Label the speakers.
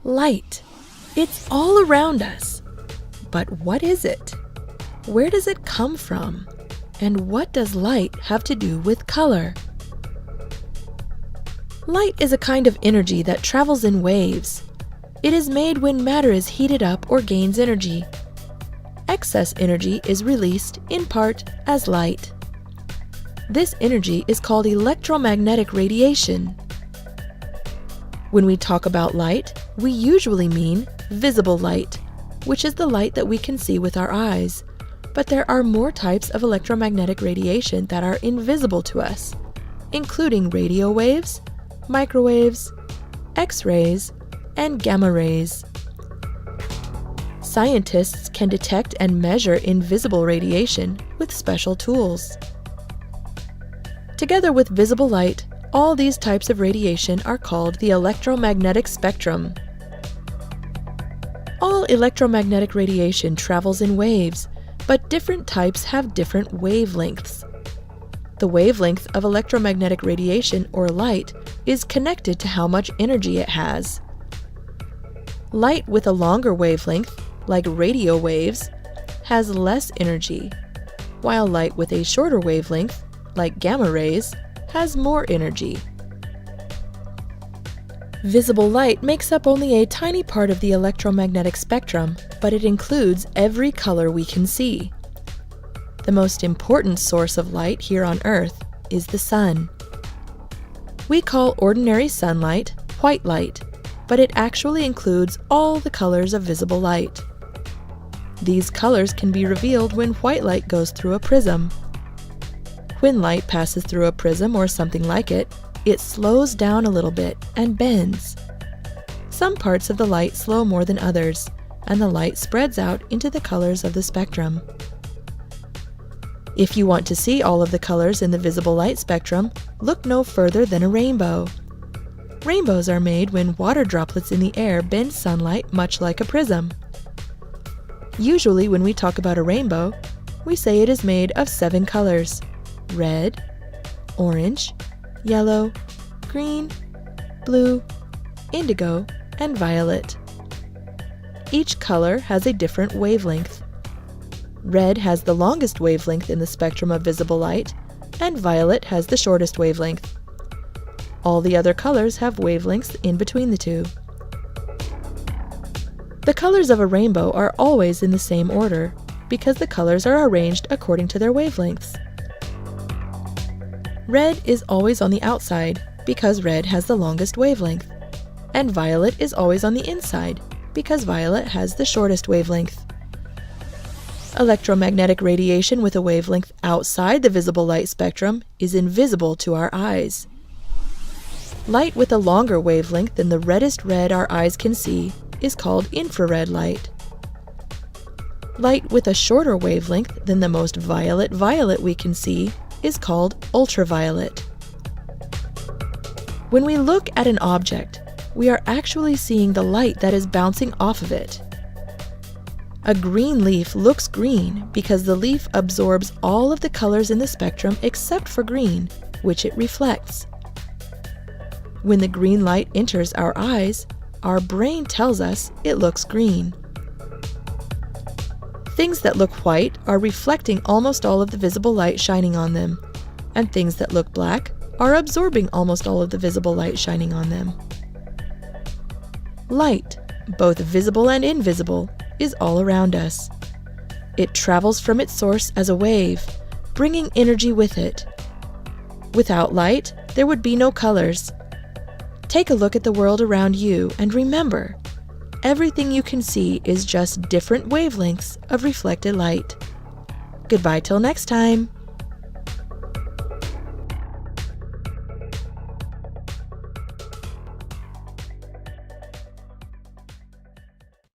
Speaker 1: Light. It's all around us. But what is it? Where does it come from? And what does light have to do with color? Light is a kind of energy that travels in waves. It is made when matter is heated up or gains energy. Excess energy is released, in part, as light. This energy is called electromagnetic radiation. When we talk about light, we usually mean visible light, which is the light that we can see with our eyes. But there are more types of electromagnetic radiation that are invisible to us, including radio waves, microwaves, X-rays, and gamma rays. Scientists can detect and measure invisible radiation with special tools. Together with visible light, all these types of radiation are called the electromagnetic spectrum. All electromagnetic radiation travels in waves, but different types have different wavelengths. The wavelength of electromagnetic radiation, or light, is connected to how much energy it has. Light with a longer wavelength, like radio waves, has less energy, while light with a shorter wavelength, like gamma rays, has more energy. Visible light makes up only a tiny part of the electromagnetic spectrum, but it includes every color we can see. The most important source of light here on Earth is the sun. We call ordinary sunlight white light, but it actually includes all the colors of visible light. These colors can be revealed when white light goes through a prism. When light passes through a prism or something like it, it slows down a little bit and bends. Some parts of the light slow more than others, and the light spreads out into the colors of the spectrum. If you want to see all of the colors in the visible light spectrum, look no further than a rainbow. Rainbows are made when water droplets in the air bend sunlight much like a prism. Usually when we talk about a rainbow, we say it is made of 7 colors: red, orange, yellow, green, blue, indigo, and violet. Each color has a different wavelength. Red has the longest wavelength in the spectrum of visible light, and violet has the shortest wavelength. All the other colors have wavelengths in between the two. The colors of a rainbow are always in the same order, because the colors are arranged according to their wavelengths. Red is always on the outside, because red has the longest wavelength, and violet is always on the inside, because violet has the shortest wavelength. Electromagnetic radiation with a wavelength outside the visible light spectrum is invisible to our eyes. Light with a longer wavelength than the reddest red our eyes can see is called infrared light. Light with a shorter wavelength than the most violet violet we can see is called ultraviolet. When we look at an object, we are actually seeing the light that is bouncing off of it. A green leaf looks green because the leaf absorbs all of the colors in the spectrum except for green, which it reflects. When the green light enters our eyes, our brain tells us it looks green. Things that look white are reflecting almost all of the visible light shining on them, and things that look black are absorbing almost all of the visible light shining on them. Light, both visible and invisible, is all around us. It travels from its source as a wave, bringing energy with it. Without light, there would be no colors. Take a look at the world around you and remember, everything you can see is just different wavelengths of reflected light. Goodbye till next time.